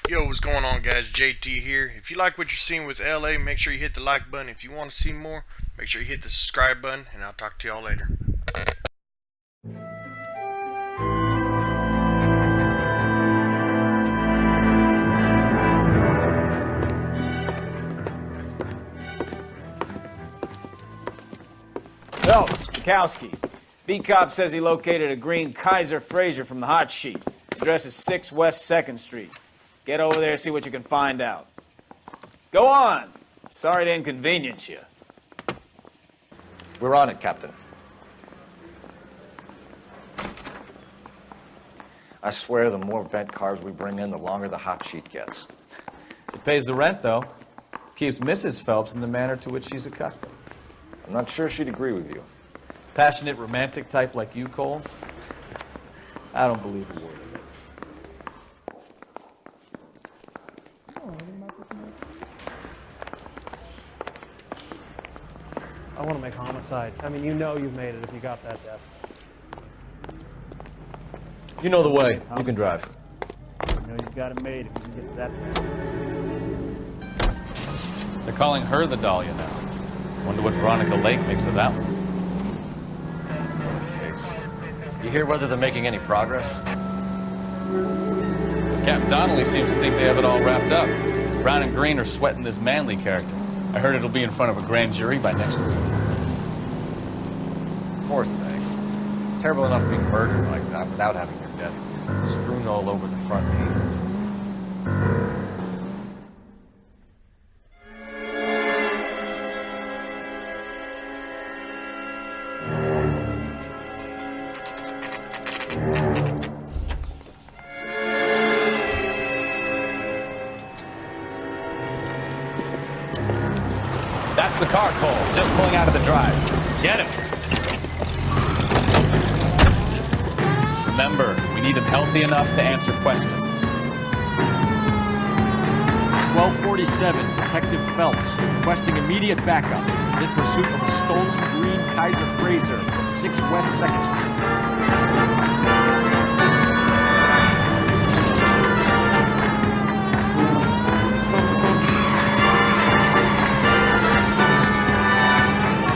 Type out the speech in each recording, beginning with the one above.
Yo, what's going on, guys? JT here. If you like what you're seeing with LA, make sure you hit the like button. If you want to see more, make sure you hit the subscribe button, and I'll talk to y'all later. Yo, Kowski. B-Cop says he located a green Kaiser Fraser from the hot sheet. Address is 6 West 2nd Street. Get over there, see what you can find out. Go on. Sorry to inconvenience you. We're on it, Captain. I swear the more bent cars we bring in, the longer the hot sheet gets. It pays the rent, though. Keeps Mrs. Phelps in the manner to which she's accustomed. I'm not sure she'd agree with you. Passionate, romantic type like you, Cole? I don't believe a word of it. I want to make homicide. I mean, you know you've made it if you got that death. You know the way. You can drive. You know you've got it made if you can get to that death. They're calling her the Dahlia now. Wonder what Veronica Lake makes of that one. You hear whether they're making any progress? Captain Donnelly seems to think they have it all wrapped up. Brown and Green are sweating this Manley character. I heard it'll be in front of a grand jury by next week. Poor thing. Terrible enough being murdered like that without having your death strewn all over the front pages. That's the car, Cole. Just pulling out of the drive. Get him. Remember, we need him healthy enough to answer questions. 1247, Detective Phelps, requesting immediate backup in pursuit of a stolen green Kaiser Fraser from 6 West 2nd Street.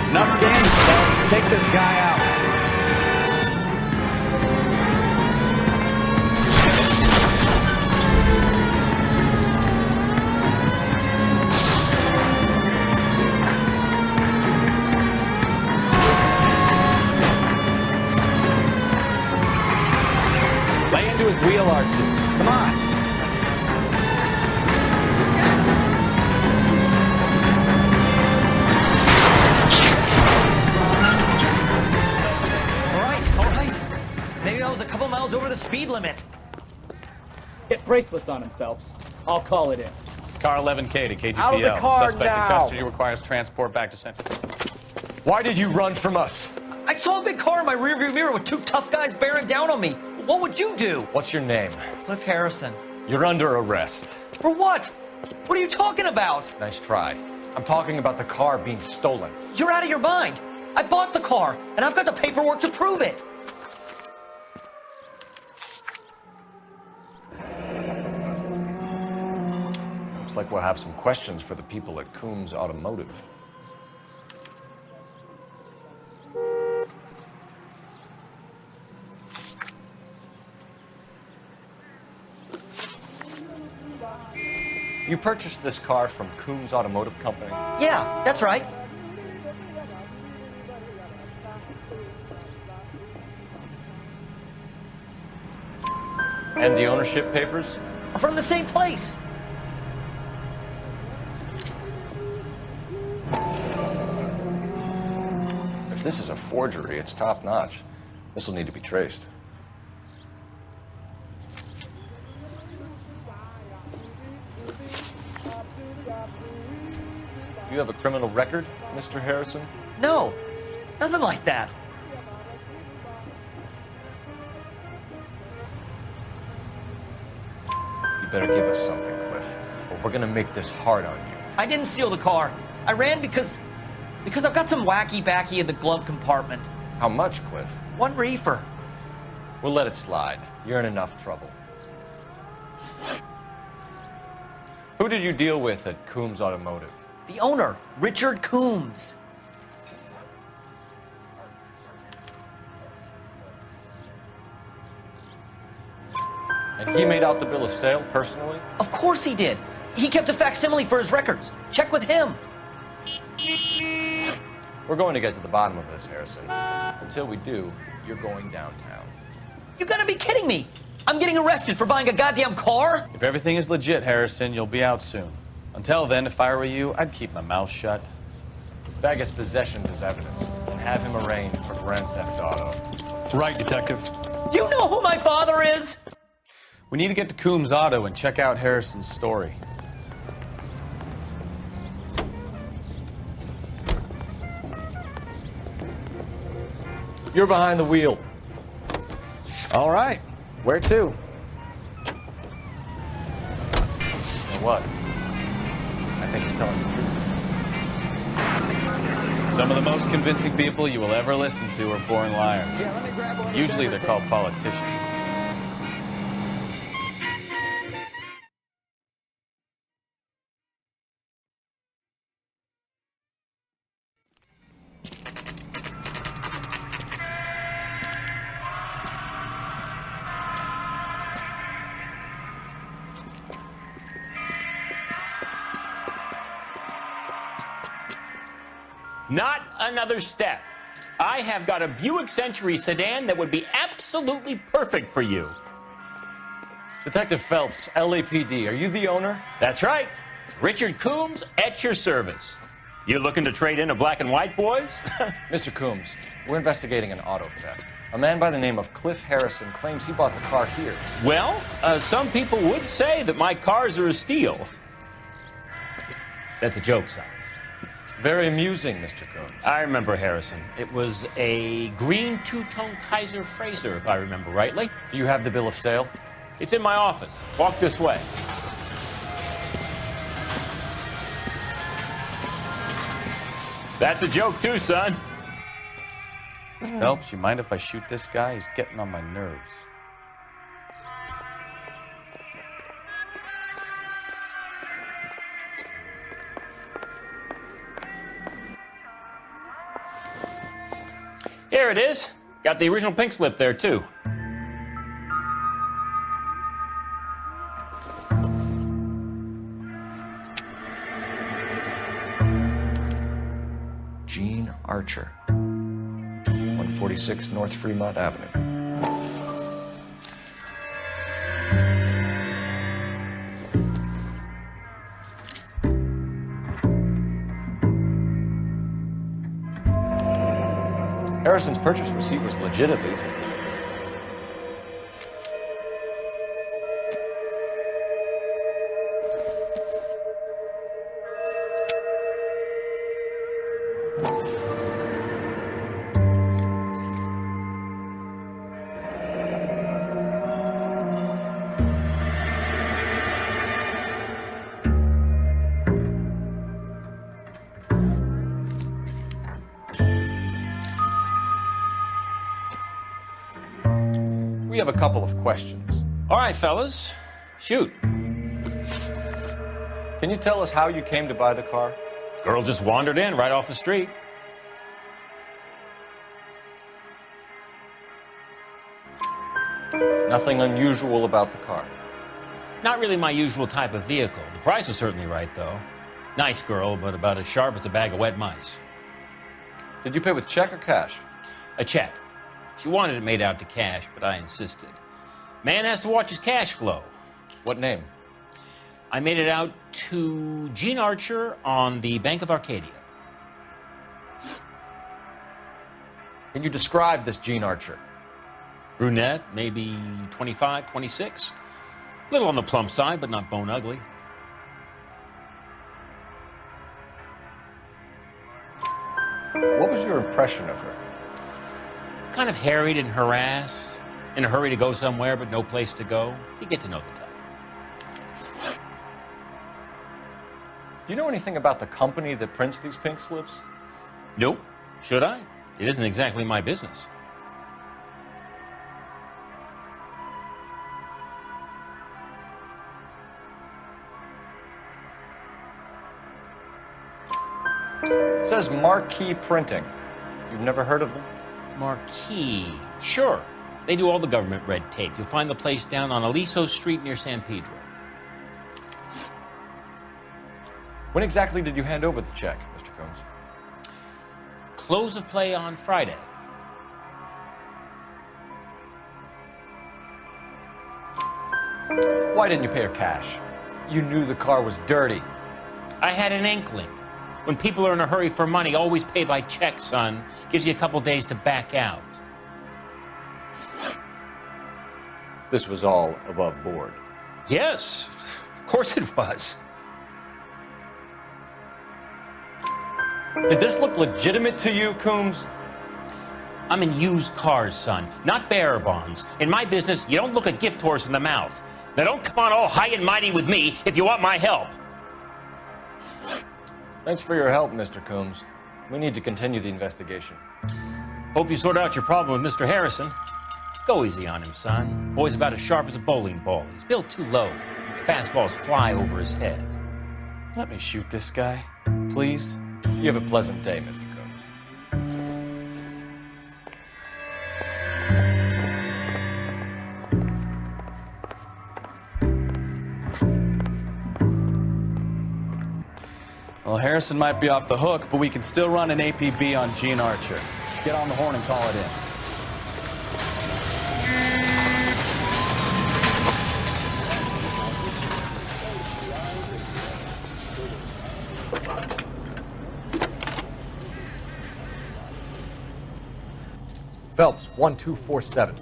Enough games, Phelps. Take this guy out. Lay into his wheel arches. Come on. All right. Maybe I was a couple miles over the speed limit. Get bracelets on him, Phelps. I'll call it in. Car 11K to KGPL. Out of the car Suspect now. in custody requires transport back to Central. Why did you run from us? I saw a big car in my rearview mirror with 2 tough guys bearing down on me. What would you do? What's your name? Cliff Harrison. You're under arrest. For what? What are you talking about? Nice try. I'm talking about the car being stolen. You're out of your mind. I bought the car, and I've got the paperwork to prove it. Looks like we'll have some questions for the people at Coombs Automotive. You purchased this car from Coombs Automotive Company? Yeah, that's right. And the ownership papers? From the same place. If this is a forgery, it's top-notch. This will need to be traced. You have a criminal record, Mr. Harrison? No, nothing like that. You better give us something, Cliff, or we're gonna make this hard on you. I didn't steal the car. I ran because I've got some wacky backy in the glove compartment. How much, Cliff? 1 reefer. We'll let it slide. You're in enough trouble. Who did you deal with at Coombs Automotive? The owner, Richard Coombs. And he made out the bill of sale personally? Of course he did. He kept a facsimile for his records. Check with him. We're going to get to the bottom of this, Harrison. Until we do, you're going downtown. You gotta be kidding me. I'm getting arrested for buying a goddamn car? If everything is legit, Harrison, you'll be out soon. Until then, if I were you, I'd keep my mouth shut. Bag his possessions as evidence and have him arraigned for grand theft auto. Right, Detective. Do you know who my father is? We need to get to Coombs Auto and check out Harrison's story. You're behind the wheel. All right. Where to? You know what? I think he's telling the truth. Some of the most convincing people you will ever listen to are born liars. Usually they're called politicians. Not another step. I have got a Buick Century sedan that would be absolutely perfect for you. Detective Phelps, LAPD, are you the owner? That's right. Richard Coombs at your service. You looking to trade in a black and white, boys? Mr. Coombs, we're investigating an auto theft. A man by the name of Cliff Harrison claims he bought the car here. Well, some people would say that my cars are a steal. That's a joke, son. Very amusing, Mr. Coombs. I remember Harrison. It was a green two-tone Kaiser Frazer, if I remember rightly. Do you have the bill of sale? It's in my office. Walk this way. That's a joke too, son. Phelps, you mind if I shoot this guy? He's getting on my nerves. Here it is. Got the original pink slip there, too. Gene Archer, 146 North Fremont Avenue. Harrison's purchase receipt was legit at least. We have a couple of questions. All right, fellas. Shoot. Can you tell us how you came to buy the car? Girl just wandered in right off the street. Nothing unusual about the car. Not really my usual type of vehicle. The price was certainly right, though. Nice girl, but about as sharp as a bag of wet mice. Did you pay with check or cash? A check. She wanted it made out to cash, but I insisted. Man has to watch his cash flow. What name? I made it out to Gene Archer on the Bank of Arcadia. Can you describe this Gene Archer? Brunette, maybe 25, 26. A little on the plump side, but not bone ugly. What was your impression of her? Kind of harried and harassed, in a hurry to go somewhere, but no place to go. You get to know the type. Do you know anything about the company that prints these pink slips? Nope. Should I? It isn't exactly my business. It says Marquee Printing. You've never heard of them? Marquee. Sure. They do all the government red tape. You'll find the place down on Aliso Street near San Pedro. When exactly did you hand over the check, Mr. Combs? Close of play on Friday. Why didn't you pay her cash? You knew the car was dirty. I had an inkling. When people are in a hurry for money, always pay by check, son. Gives you a couple days to back out. This was all above board. Yes, of course it was. Did this look legitimate to you, Coombs? I'm in used cars, son, not bearer bonds. In my business, you don't look a gift horse in the mouth. Now don't come on all high and mighty with me if you want my help. Thanks for your help, Mr. Coombs. We need to continue the investigation. Hope you sort out your problem with Mr. Harrison. Go easy on him, son. Boy's about as sharp as a bowling ball. He's built too low. Fastballs fly over his head. Let me shoot this guy, please. You have a pleasant day, Mr. Combs. Well, Harrison might be off the hook, but we can still run an APB on Gene Archer. Get on the horn and call it in. Phelps, 1247.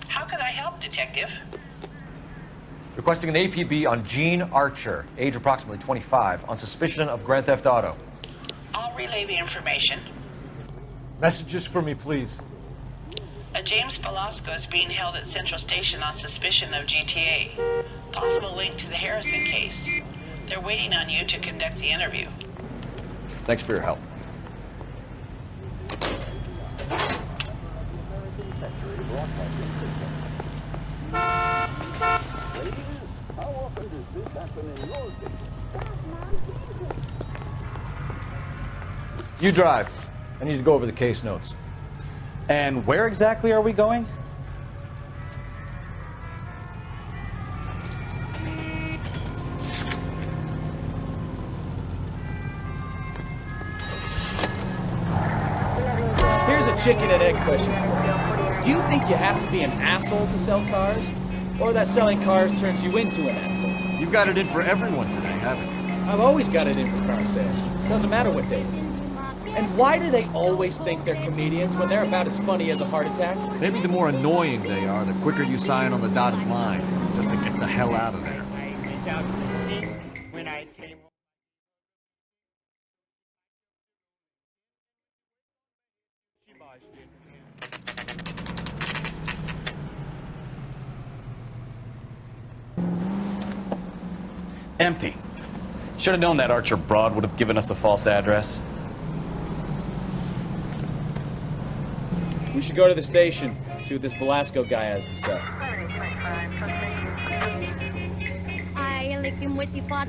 How can I help, Detective? Requesting an APB on Gene Archer, age approximately 25, on suspicion of grand theft auto. I'll relay the information. Messages for me, please. A James Velasco is being held at Central Station on suspicion of GTA. Possible link to the Harrison case. They're waiting on you to conduct the interview. Thanks for your help. You drive. I need to go over the case notes. And where exactly are we going? Here's a chicken and egg question for you. Do you think you have to be an asshole to sell cars? Or that selling cars turns you into an asshole? You've got it in for everyone today, haven't you? I've always got it in for car sales. Doesn't matter what day it is. And why do they always think they're comedians when they're about as funny as a heart attack? Maybe the more annoying they are, the quicker you sign on the dotted line, just to get the hell out of there. Empty. Should have known that Archer broad would have given us a false address. We should go to the station, see what this Velasco guy has to say. I like him with the pot.